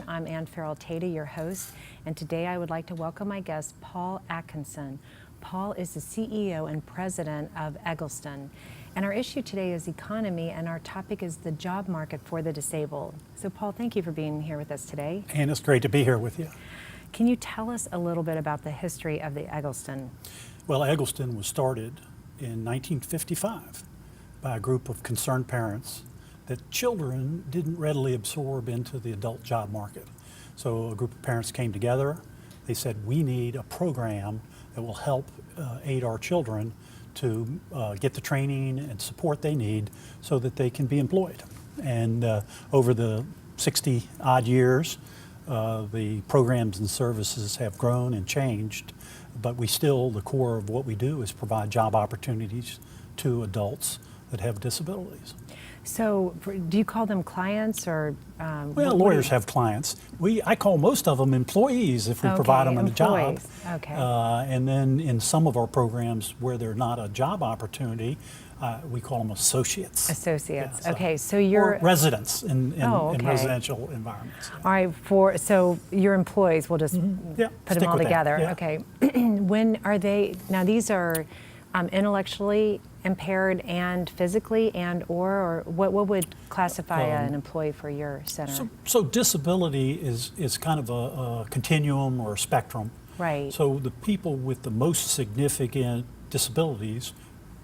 everyone. I'm Ann Farrell Tata, your host, and today I would like to welcome my guest, Paul Atkinson. Paul is the CEO and president of Eggleston. And our issue today is economy, and our topic is the job market for the disabled. So Paul, thank you for being here with us today. And it's great to be here with you. Can you tell us a little bit about the history of the Eggleston? Well, Eggleston was started in 1955 by a group of concerned parents that children didn't readily absorb into the adult job market. So a group of parents came together. They said, we need a program that will help aid our children to get the training and support they need so that they can be employed. And over the 60 odd years, the programs and services have grown and changed, but the core of what we do is provide job opportunities to adults that have disabilities. So do you call them clients or? Well, lawyers have clients. I call most of them employees if we provide them a job. Okay. And then in some of our programs where they're not a job opportunity, we call them associates. Associates. Yeah, Okay, so you're residents in okay. residential environments. All right. So your employees, we'll just put them all together. Yeah. Okay. When are they? Now these are intellectually impaired and physically or what would classify an employee for your center? So disability is kind of a continuum or a spectrum. Right. So the people with the most significant disabilities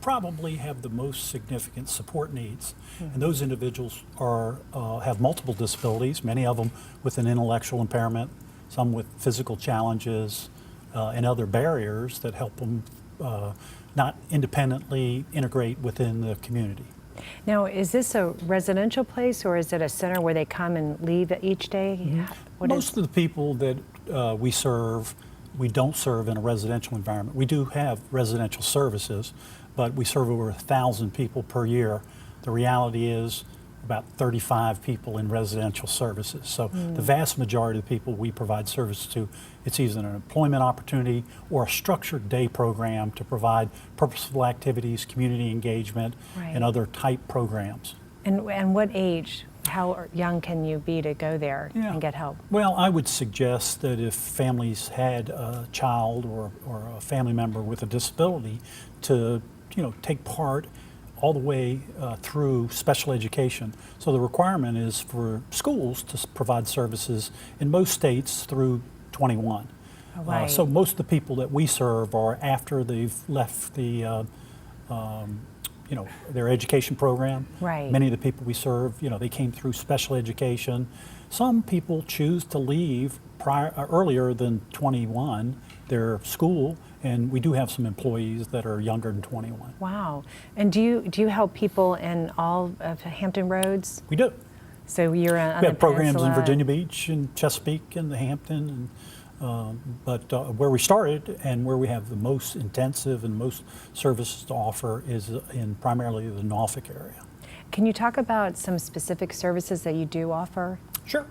probably have the most significant support needs. Mm-hmm. And those individuals have multiple disabilities, many of them with an intellectual impairment, some with physical challenges and other barriers that help them not independently integrate within the community. Now, is this a residential place or is it a center where they come and leave each day? Mm-hmm. Most of the people that we don't serve in a residential environment. We do have residential services, but we serve over 1,000 people per year. The reality is about 35 people in residential services. So the vast majority of the people we provide service to, it's either an employment opportunity or a structured day program to provide purposeful activities, community engagement, and other type programs. And what age? How young can you be to go there and get help? Well, I would suggest that if families had a child or a family member with a disability to take part all the way through special education. So the requirement is for schools to provide services in most states through 21. Right. So most of the people that we serve are after they've left the their education program. Right. Many of the people we serve, they came through special education. Some people choose to leave earlier than 21, their school, and we do have some employees that are younger than 21. Wow. And do you help people in all of Hampton Roads? We do. So you're on We the have programs peninsula. in Virginia Beach and Chesapeake and the Hampton, but where we started and where we have the most intensive and most services to offer is in primarily the Norfolk area. Can you talk about some specific services that you do offer? Sure.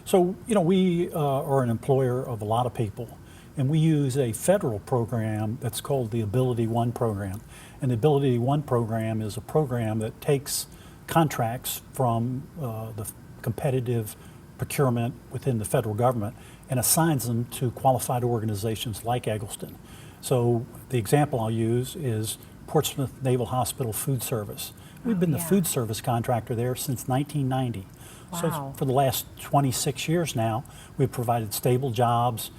So, we are an employer of a lot of people, and we use a federal program that's called the Ability One program. And the Ability One program is a program that takes contracts from the competitive procurement within the federal government and assigns them to qualified organizations like Eggleston. So the example I'll use is Portsmouth Naval Hospital Food Service. We've been the food service contractor there since 1990. Wow. So for the last 26 years now, we've provided stable jobs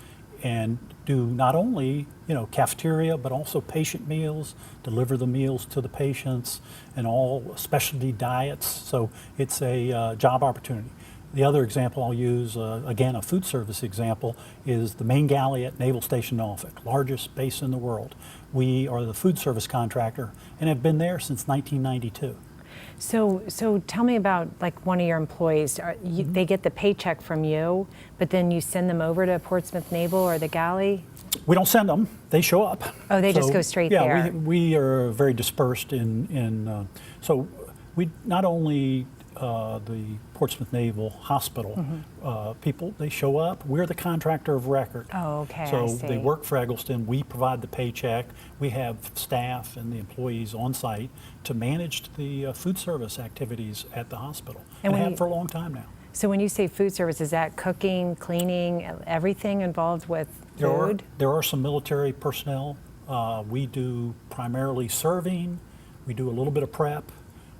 and do not only cafeteria, but also patient meals, deliver the meals to the patients, and all specialty diets. So it's a job opportunity. The other example I'll use, again, a food service example, is the main galley at Naval Station Norfolk, largest base in the world. We are the food service contractor and have been there since 1992. So tell me about one of your employees. They get the paycheck from you, but then you send them over to Portsmouth Naval or the galley? We don't send them; they show up. Oh, they just go straight there. Yeah, we are very dispersed so we not only the Portsmouth Naval Hospital people, they show up. We're the contractor of record. Oh, okay. So I see. they work for Eggleston. We provide the paycheck. We have staff and the employees on site to manage the food service activities at the hospital, and have for a long time now. So when you say food service, is that cooking, cleaning, everything involved with food? There are some military personnel. We do primarily serving. We do a little bit of prep.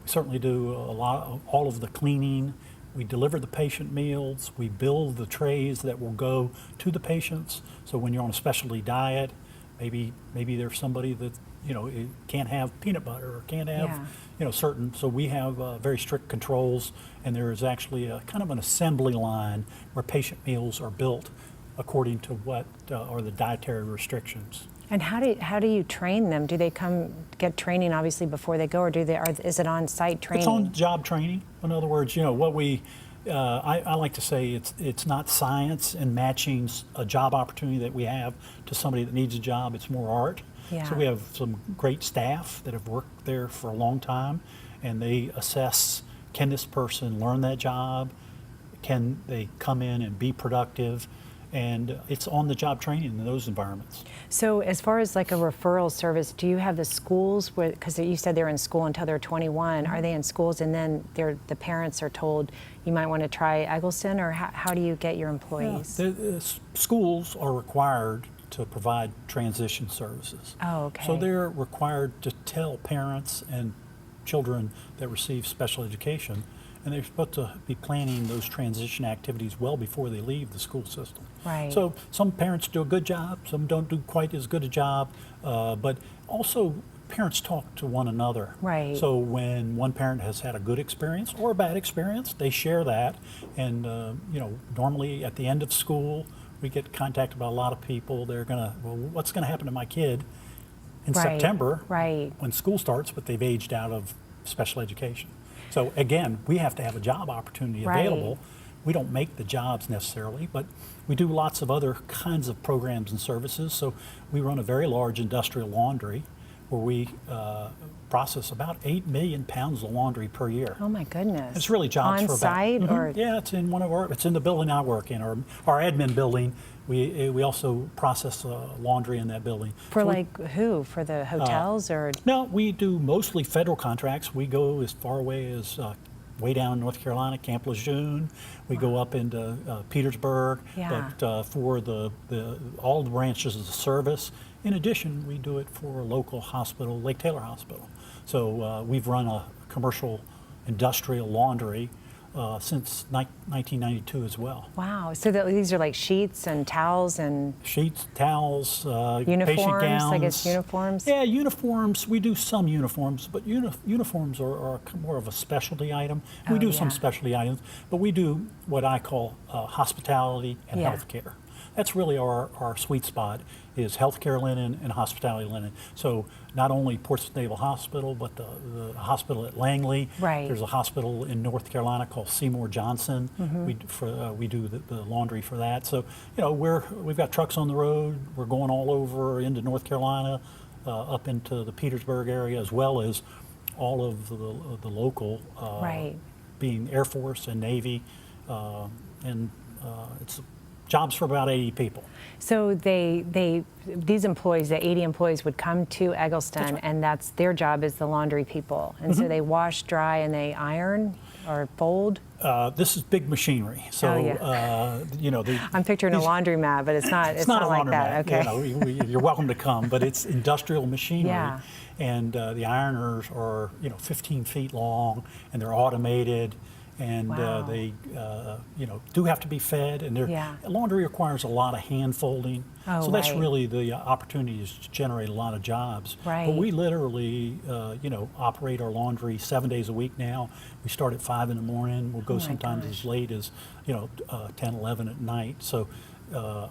We certainly do all of the cleaning. We deliver the patient meals. We build the trays that will go to the patients. So when you're on a specialty diet, maybe there's somebody that it can't have peanut butter or can't have certain. So we have very strict controls, and there is actually a kind of an assembly line where patient meals are built according to what are the dietary restrictions. And how do you train them? Do they come get training obviously before they go, or is it on-site training? It's on-job training. In other words, what I like to say it's not science and matching a job opportunity that we have to somebody that needs a job. It's more art. Yeah. So we have some great staff that have worked there for a long time, and they assess, can this person learn that job? Can they come in and be productive? And it's on-the-job training in those environments. So as far as like a referral service, do you have the schools, because you said they're in school until they're 21, are they in schools and then the parents are told you might want to try Egleston, or how do you get your employees? Yeah, the schools are required to provide transition services. Oh, okay. So they're required to tell parents and children that receive special education, and they're supposed to be planning those transition activities well before they leave the school system. Right. So some parents do a good job, some don't do quite as good a job, but also parents talk to one another. Right. So when one parent has had a good experience or a bad experience, they share that, and normally at the end of school, we get contacted by a lot of people. They're what's gonna happen to my kid in September when school starts, but they've aged out of special education. So again, we have to have a job opportunity available. We don't make the jobs necessarily, but we do lots of other kinds of programs and services. So we run a very large industrial laundry where we process about 8 million pounds of laundry per year. Oh my goodness. It's really jobs on for site about, or? Yeah, it's in it's in the building I work in, our admin building. We also process laundry in that building. For who? For the hotels or? No, we do mostly federal contracts. We go as far away as way down in North Carolina, Camp Lejeune. We go up into Petersburg. Yeah. But for all the branches of the service, in addition, we do it for a local hospital, Lake Taylor Hospital. So we've run a commercial industrial laundry since 1992 as well. Wow. So these are like sheets and towels and sheets, towels, uniforms, patient gowns. I guess uniforms? Yeah, uniforms. We do some uniforms, but uniforms are more of a specialty item. We do some specialty items, but we do what I call hospitality and healthcare. That's really our sweet spot, is healthcare linen and hospitality linen. So not only Portsmouth Naval Hospital, but the hospital at Langley. Right. There's a hospital in North Carolina called Seymour Johnson. We do the laundry for that. So we've got trucks on the road. We're going all over into North Carolina, up into the Petersburg area, as well as all of the local, being Air Force and Navy, and it's jobs for about 80 people. So these employees, the 80 employees, would come to Eggleston, and that's their job is the laundry people. And so they wash, dry, and they iron or fold? This is big machinery. So, I'm picturing a laundromat, but it's not a like laundromat. that. Okay. You're welcome to come, but it's industrial machinery. Yeah. And the ironers are, 15 feet long, and they're automated. And they, do have to be fed, and laundry requires a lot of hand folding. Oh, so that's really the opportunity, is to generate a lot of jobs. Right. But we literally, operate our laundry 7 days a week now. We start at 5 in the morning. We'll go sometimes as late as 10, 11 at night. So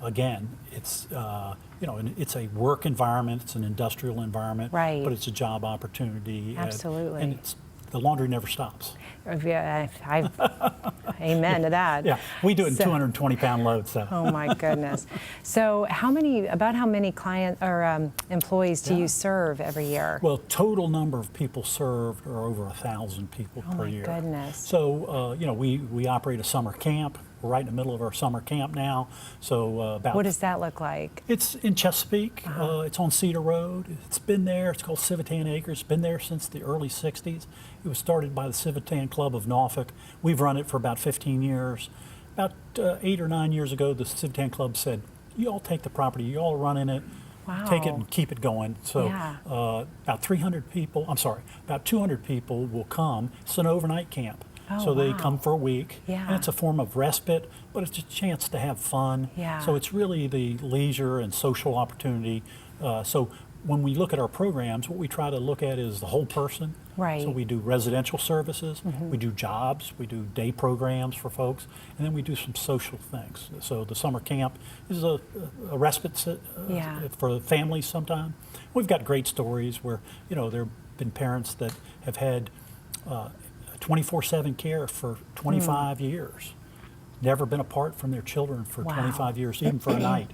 again, it's it's a work environment. It's an industrial environment. Right. But it's a job opportunity. Absolutely. And the laundry never stops. Yeah, amen to that. Yeah, we do it in 220-pound loads. So. Oh my goodness! So how many client or employees do you serve every year? Well, total number of people served are over 1,000 people per year. Oh my goodness! So we operate a summer camp. We're right in the middle of our summer camp now. So about What does that look like? it's in Chesapeake. It's on Cedar Road. It's been there. It's called Civitan Acres. It's been there since the early 60s. It was started by the Civitan Club of Norfolk. We've run it for about 15 years. About 8 or 9 years ago, the Civitan Club said, you all take the property, you all run in it, take it Wow. and keep it going. So Yeah. about 300 people, I'm sorry, about 200 people will come. It's an overnight camp. Oh, So they wow. come for a week. Yeah. And it's a form of respite, but it's a chance to have fun. Yeah. So it's really the leisure and social opportunity. So when we look at our programs, what we try to look at is the whole person. Right. So we do residential services, we do jobs, we do day programs for folks, and then we do some social things. So the summer camp is a respite Yeah. for families sometime. We've got great stories where, you know, there have been parents that have had 24/7 care for 25 years, never been apart from their children for Wow. 25 years, even for a night.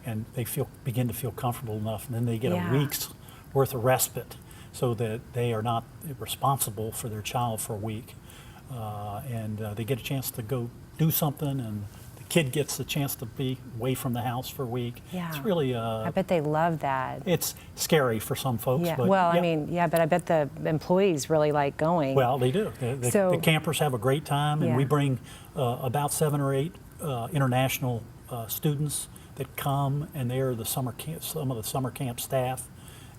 And they begin to feel comfortable enough, and then they get Yeah. a week's worth of respite so that they are not responsible for their child for a week. And they get a chance to go do something, and the kid gets the chance to be away from the house for a week. Yeah. It's really, I bet they love that. it's scary for some folks. Yeah. But Well, I yeah. mean, yeah, but I bet the employees really like going. Well, they do. The So- campers have a great time, and we Yeah. bring about 7 or 8 international students that come, and they're the some of the summer camp staff,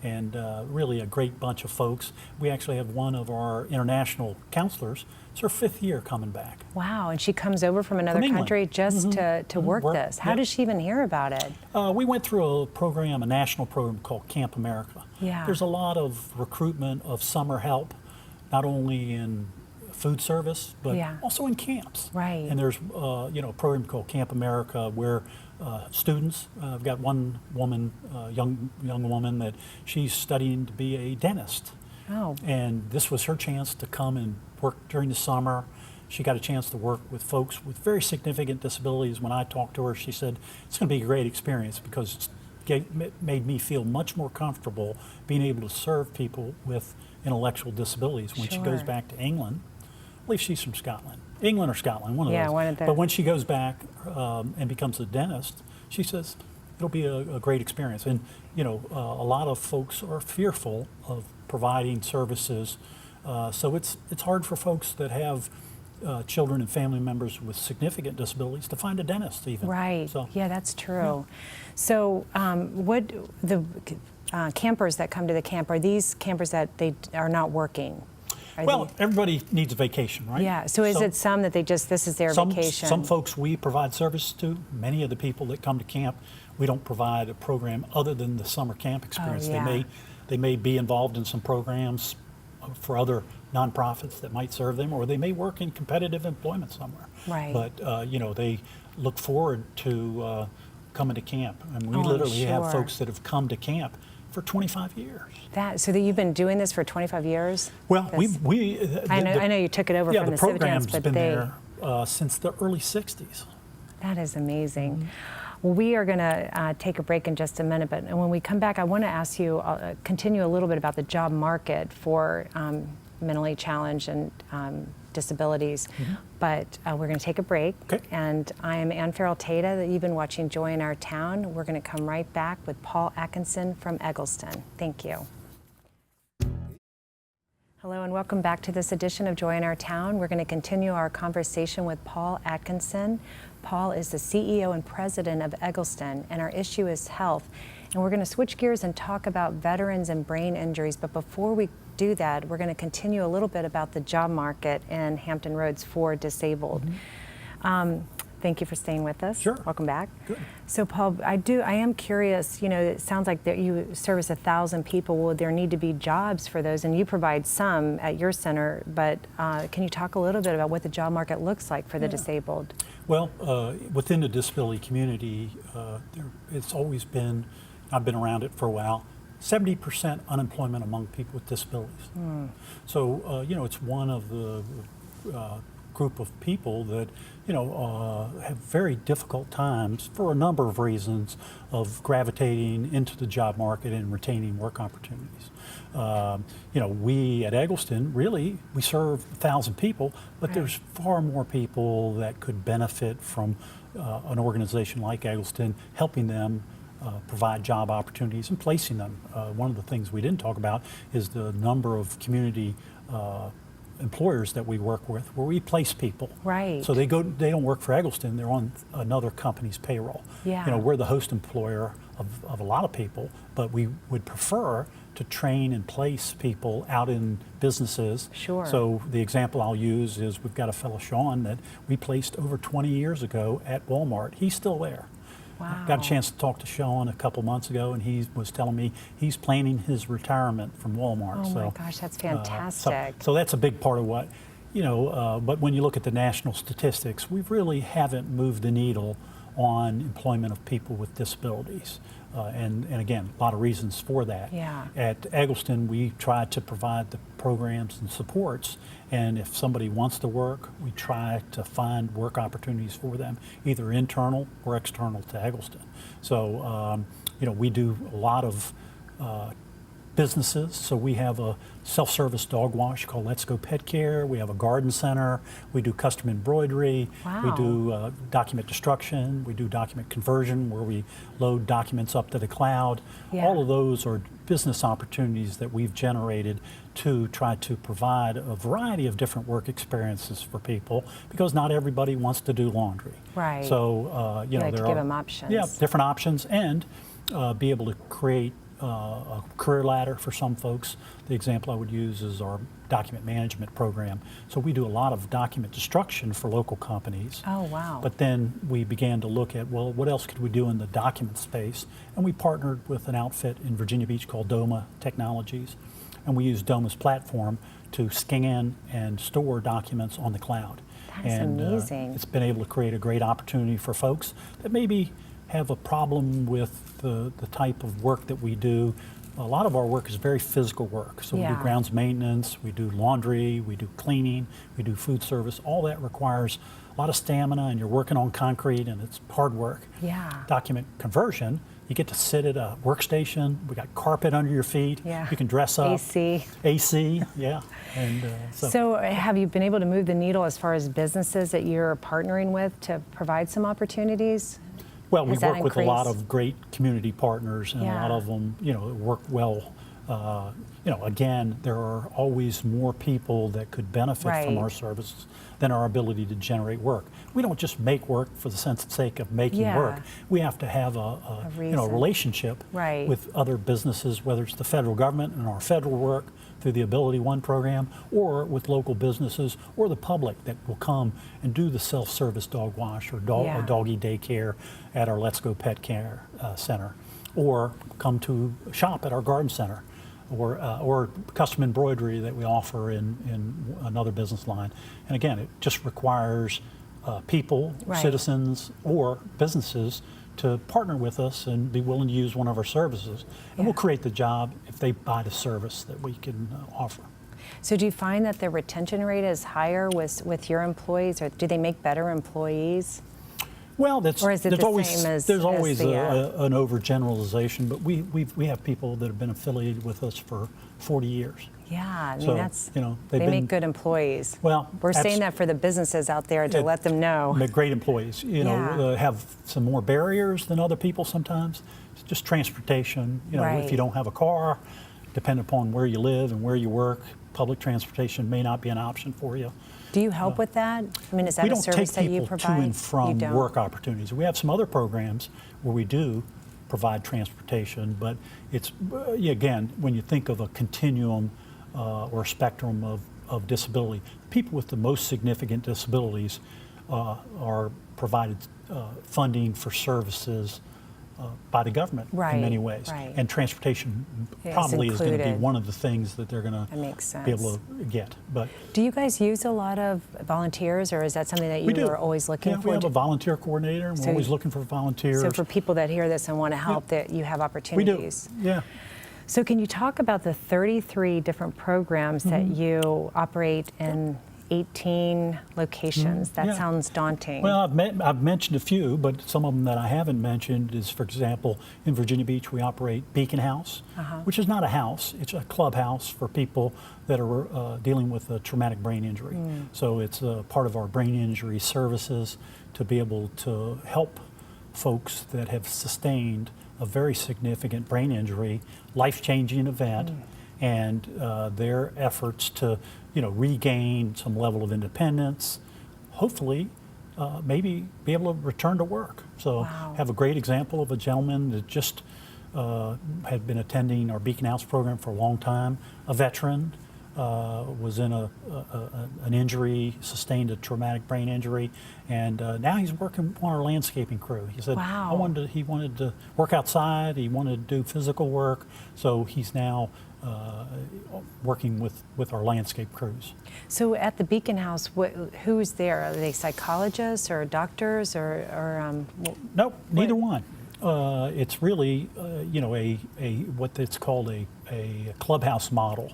and really a great bunch of folks. We actually have one of our international counselors. It's her 5th year coming back. Wow, and she comes over from another From England. country just to work Work, this. How yeah. does she even hear about it? We went through a program, a national program called Camp America. Yeah. There's a lot of recruitment of summer help, not only in food service, but Yeah. also in camps. Right. And there's a program called Camp America where students, I've got one woman, young woman that she's studying to be a dentist. Oh, And this was her chance to come and work during the summer. She got a chance to work with folks with very significant disabilities. When I talked to her, she said, it's going to be a great experience because it made me feel much more comfortable being able to serve people with intellectual disabilities. When she goes Sure. back to England, I believe she's from Scotland. England or Scotland, one of Yeah, those. one of the- But when she goes back and becomes a dentist, she says, it'll be a great experience. And, you know, a lot of folks are fearful of providing services. So it's hard for folks that have children and family members with significant disabilities to find a dentist even. right. So, Yeah, that's true. So, what the campers that come to the camp, are these campers that they are not working? Are well, they- everybody needs a vacation, right? yeah. So is it some that this is their vacation? Some folks we provide service to. Many of the people that come to camp, we don't provide a program other than the summer camp experience. yeah. They may be involved in some programs for other nonprofits that might serve them, or they may work in competitive employment somewhere. Right. But you know, they look forward to coming to camp, and we Oh, I'm literally have sure. folks that have come to camp for 25 years. So that you've been doing this for 25 years? Well, This- I know you took it over yeah, from the the Civitans, program's but been they there since the early 60s. that is amazing. Mm-hmm. Well, we are going to take a break in just a minute, but when we come back, I want to ask you, continue a little bit about the job market for mentally challenged and disabilities. But we're going to take a break. Okay. And I am Ann Farrell Tata, that you've been watching Joy in Our Town. We're going to come right back with Paul Atkinson from Eggleston. Thank you. Hello and welcome back to this edition of Joy in Our Town. We're going to continue our conversation with Paul Atkinson. Paul is the CEO and president of Eggleston, and our issue is health. And we're going to switch gears and talk about veterans and brain injuries. But before we do that, we're going to continue a little bit about the job market in Hampton Roads for disabled. Thank you for staying with us. Sure. Welcome back. Good. So, Paul, I am curious. You know, it sounds like that you service 1,000 people. Will there need to be jobs for those? And you provide some at your center. But can you talk a little bit about what the job market looks like for the disabled? Well, within the disability community, it's always been, I've been around it for a while, 70% unemployment among people with disabilities. So, you know, it's one of the group of people that, have very difficult times for a number of reasons of gravitating into the job market and retaining work opportunities. We at Eggleston, really, we serve 1,000 people, but Right. there's far more people that could benefit from an organization like Eggleston helping them provide job opportunities and placing them. One of the things we didn't talk about is the number of community employers that we work with where we place people. Right. So they don't work for Eggleston, they're on another company's payroll. Yeah. We're the host employer of a lot of people, but we would prefer to train and place people out in businesses. Sure. So the example I'll use is we've got a fellow, Sean, that we placed over 20 years ago at Walmart. He's still there. Wow. Got a chance to talk to Sean a couple months ago, and he was telling me he's planning his retirement from Walmart. Oh my gosh, that's fantastic. So that's a big part of what, but when you look at the national statistics, we really haven't moved the needle on employment of people with disabilities. And again, a lot of reasons for that. Yeah. At Eggleston, we try to provide the programs and supports, and if somebody wants to work, we try to find work opportunities for them, either internal or external to Eggleston. So, we do a lot of businesses. So we have a self-service dog wash called Let's Go Pet Care. We have a garden center. We do custom embroidery. Wow. We do document destruction. We do document conversion where we load documents up to the cloud. Yeah. All of those are business opportunities that we've generated to try to provide a variety of different work experiences for people because not everybody wants to do laundry. Right. So, You like to there give are them options. Yeah, different options and be able to create a career ladder for some folks. The example I would use is our document management program. So we do a lot of document destruction for local companies. Oh, wow. But then we began to look at, well, what else could we do in the document space? And we partnered with an outfit in Virginia Beach called Doma Technologies. And we use Doma's platform to scan and store documents on the cloud. That is amazing. It's been able to create a great opportunity for folks that maybe have a problem with the type of work that we do. A lot of our work is very physical work. So we do Yeah. grounds maintenance, we do laundry, we do cleaning, we do food service. All that requires a lot of stamina and you're working on concrete and it's hard work. Yeah. Document conversion, you get to sit at a workstation, we got carpet under your feet, Yeah. you can dress up. AC. Yeah. And So have you been able to move the needle as far as businesses that you're partnering with to provide some opportunities? well, we Has that work with a lot increased? of great community partners, and a lot Yeah. of them, work well. Again, there are always more people that could benefit from Right. our services than our ability to generate work. We don't just make work for the sake of making Yeah. work. We have to have a reason. relationship Right. with other businesses, whether it's the federal government and our federal work through the Ability One program, or with local businesses or the public that will come and do the self-service dog wash or Yeah. doggy daycare at our Let's Go Pet Care Center, or come to shop at our garden center, or custom embroidery that we offer in another business line. And again, it just requires people, Right. citizens, or businesses to partner with us and be willing to use one of our services. And we'll create the job if they buy the service that we can offer. So do you find that the retention rate is higher with your employees, or do they make better employees? Well, that's, Or is it there's the always, same as- there's as always the, an overgeneralization, but we have people that have been affiliated with us for 40 years. Yeah, I mean, So, that's, they've they been, make good employees. Well, We're saying abs- that for the businesses out there to It- let them know. make great employees, Yeah. have some more barriers than other people sometimes. It's just transportation, if Right. you don't have a car, depending upon where you live and where you work, public transportation may not be an option for you. Do you help with that? I mean, is that We a don't take service that you people provide? to and You from don't? work opportunities. We have some other programs where we do provide transportation, but it's, again, when you think of a continuum or a spectrum of disability, people with the most significant disabilities are provided funding for services by the government Right, in many ways. right. And transportation It's probably is going to be included. one of the things that they're going That to makes be able sense. to get. But Do you guys use a lot of volunteers, or is that something that we do. you are always looking Yeah, for? we have a volunteer coordinator, and we're So always you- looking for volunteers. So for people that hear this and want to help, that you have we do. opportunities. Yeah. So can you talk about the 33 different programs that Mm-hmm. you operate in 18 locations. That yeah. sounds daunting. Well, I've mentioned a few, but some of them that I haven't mentioned is, for example, in Virginia Beach, we operate Beacon House, which is not a house. It's a clubhouse for people that are dealing with a traumatic brain injury. So it's part of our brain injury services to be able to help folks that have sustained a very significant brain injury, life-changing event, and their efforts to, regain some level of independence, hopefully maybe be able to return to work. So Wow. have a great example of a gentleman that just had been attending our Beacon House program for a long time, a veteran, was in an injury, sustained a traumatic brain injury, and now he's working on our landscaping crew. He said Wow. he wanted to work outside, he wanted to do physical work, so he's now working with our landscape crews. So at the Beacon House, who's there? Are they psychologists or doctors or Nope, neither one. It's really, a what it's called a clubhouse model.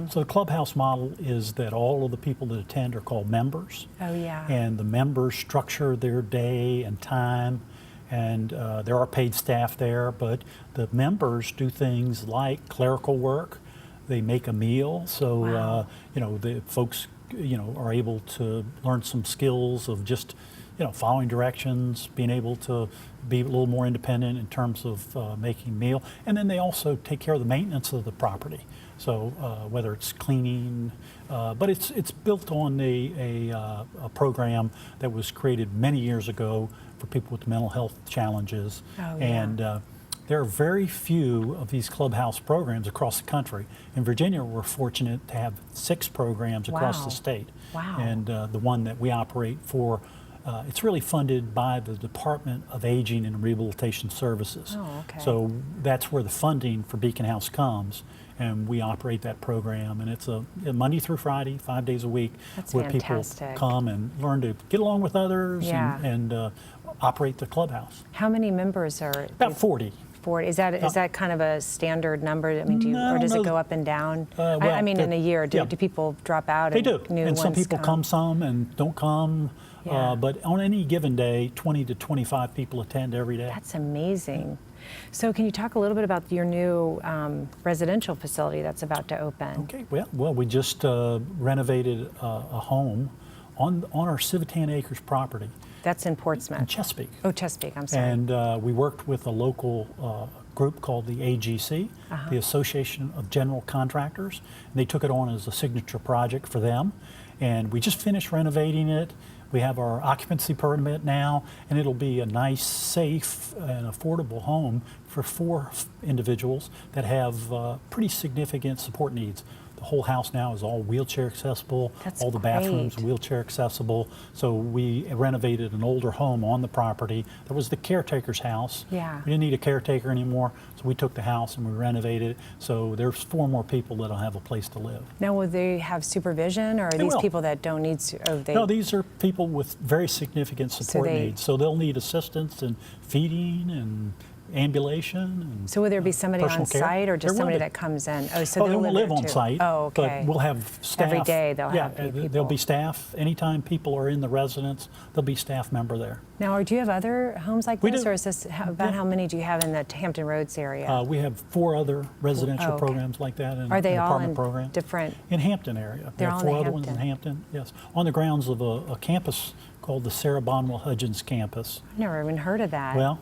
So the clubhouse model is that all of the people that attend are called members. Oh, yeah. And the members structure their day and time, and there are paid staff there, but the members do things like clerical work. They make a meal, so Wow. the folks are able to learn some skills of just following directions, being able to be a little more independent in terms of making meal, and then they also take care of the maintenance of the property. So whether it's cleaning, but it's built on a program that was created many years ago for people with mental health challenges, Oh, yeah. and there are very few of these clubhouse programs across the country. In Virginia, we're fortunate to have 6 programs across Wow. the state. Wow. And the one that we operate for, it's really funded by the Department of Aging and Rehabilitation Services. Oh, okay. So that's where the funding for Beacon House comes, and we operate that program. And it's a Monday through Friday, 5 days a week, That's where fantastic. people come and learn to get along with others Yeah. and operate the clubhouse. how many members are? About 40. Is that kind of a standard number? I mean, No, or does no. it go up and down? Well, I mean, in a year, do yeah. people drop out? They and do, New and some ones people come some and don't come. Yeah. But on any given day, 20 to 25 people attend every day. That's amazing. So, can you talk a little bit about your new residential facility that's about to open? Okay, well, we just renovated a home on our Civitan Acres property That's in in Portsmouth. Chesapeake. Oh, Chesapeake. I'm sorry. And we worked with a local group called the AGC, the Association of General Contractors. And they took it on as a signature project for them. And we just finished renovating it. We have our occupancy permit now, and it'll be a nice, safe, and affordable home for 4 individuals that have pretty significant support needs. The whole house now is all wheelchair accessible. That's all the bathrooms great. wheelchair accessible. So we renovated an older home on the property. That was the caretaker's house. Yeah. We didn't need a caretaker anymore, so we took the house and we renovated it. So there's 4 more people that'll have a place to live. Now, will they have supervision, or are They these will. people that don't need? No, these are people with very significant support they- needs. So they'll need assistance in feeding and ambulation. And, So will there be somebody personal on care. site, or There just will somebody be. that comes in? Oh, so They they'll won't live there on too. site, Oh, okay. but we'll have staff. Every day they'll have people. There'll be staff. Anytime people are in the residence, there'll be staff member there. Now, or do you have other homes like We this, do. or is this about how many do you have in the Hampton Roads area? We have 4 other residential Oh, okay. programs like that in Are they an all apartment in program. different? In Hampton area. They're we all have in 4 other ones in Hampton. Hampton, yes. On the grounds of a campus called the Sarah Bonwell Hudgens campus. I've never even heard of that. Well,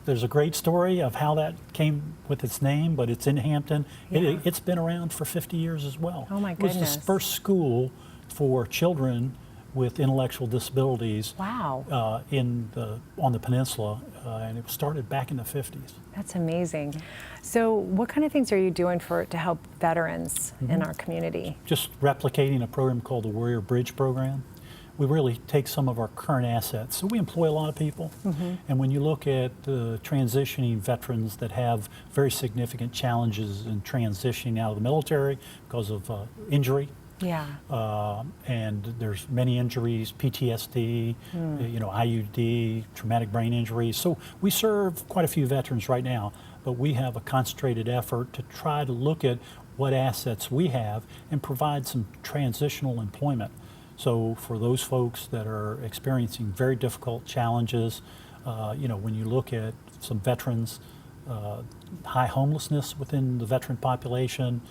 there's a great story of how that came with its name, but it's in Hampton. Yeah. It's been around for 50 years as well. Oh, my It was goodness. the first school for children with intellectual disabilities Wow. on the peninsula, and it was started back in the 50s. That's amazing. So, what kind of things are you doing to help veterans in our community? Just replicating a program called the Warrior Bridge Program. We really take some of our current assets. So we employ a lot of people. And when you look at the transitioning veterans that have very significant challenges in transitioning out of the military because of injury, Yeah. and there's many injuries, PTSD, IUD, traumatic brain injuries. So we serve quite a few veterans right now, but we have a concentrated effort to try to look at what assets we have and provide some transitional employment So for those folks that are experiencing very difficult challenges, when you look at some veterans, high homelessness within the veteran population,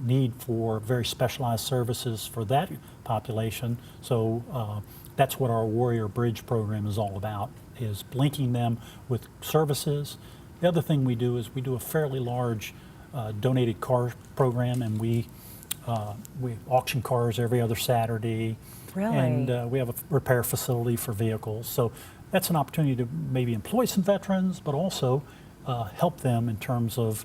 need for very specialized services for that population. So that's what our Warrior Bridge program is all about, is linking them with services. The other thing we do is we do a fairly large donated car program, and we auction cars every other Saturday. Really? And we have a repair facility for vehicles. So that's an opportunity to maybe employ some veterans, but also help them in terms of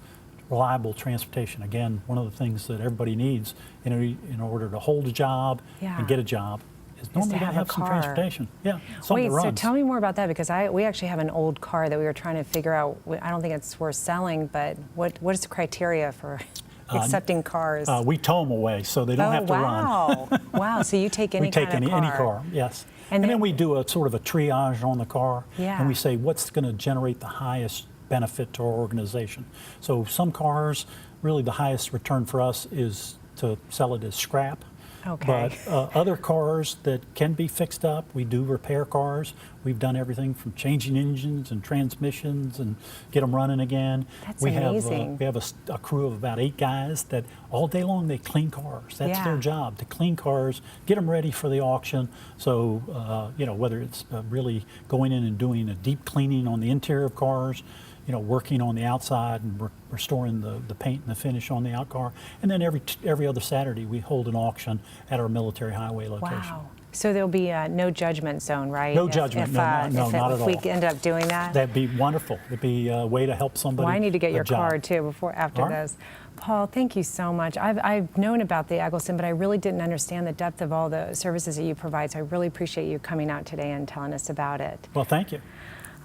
reliable transportation. Again, one of the things that everybody needs in order to hold a job and get a job is normally to have some transportation. Yeah, Wait, so tell me more about that, because we actually have an old car that we were trying to figure out. I don't think it's worth selling, but what is the criteria for accepting cars? We tow them away so they don't have to run. Wow, so you take any we take kind of car. any car, yes. And then we do a sort of a triage on the car, and we say what's going to generate the highest benefit to our organization. So some cars, really the highest return for us is to sell it as scrap. Okay. But other cars that can be fixed up, we do repair cars. We've done everything from changing engines and transmissions and get them running again. That's amazing. We have a crew of about 8 guys that all day long they clean cars. That's their job, to clean cars, get them ready for the auction. So, whether it's really going in and doing a deep cleaning on the interior of cars, working on the outside and restoring the paint and the finish on the out car. And then every other Saturday we hold an auction at our military highway location. Wow. So there'll be no judgment zone, right? No judgment, not at all. If we end up doing that? That'd be wonderful. It'd be a way to help somebody. Well, I need to get your card too after this. Paul, thank you so much. I've known about the Eggleston, but I really didn't understand the depth of all the services that you provide, so I really appreciate you coming out today and telling us about it. Well, thank you.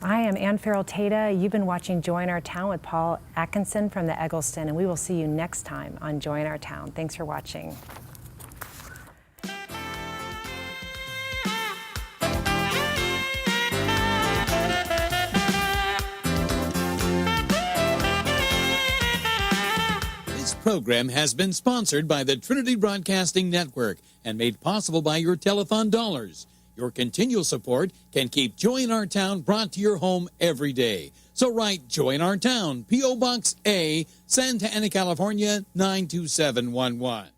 I am Ann Farrell Tata. You've been watching Joy in Our Town with Paul Atkinson from the Eggleston, and we will see you next time on Joy in Our Town. Thanks for watching. This program has been sponsored by the Trinity Broadcasting Network and made possible by your telethon dollars. Your continual support can keep Joy in Our Town brought to your home every day. So write Joy in Our Town, P.O. Box A, Santa Ana, California, 92711.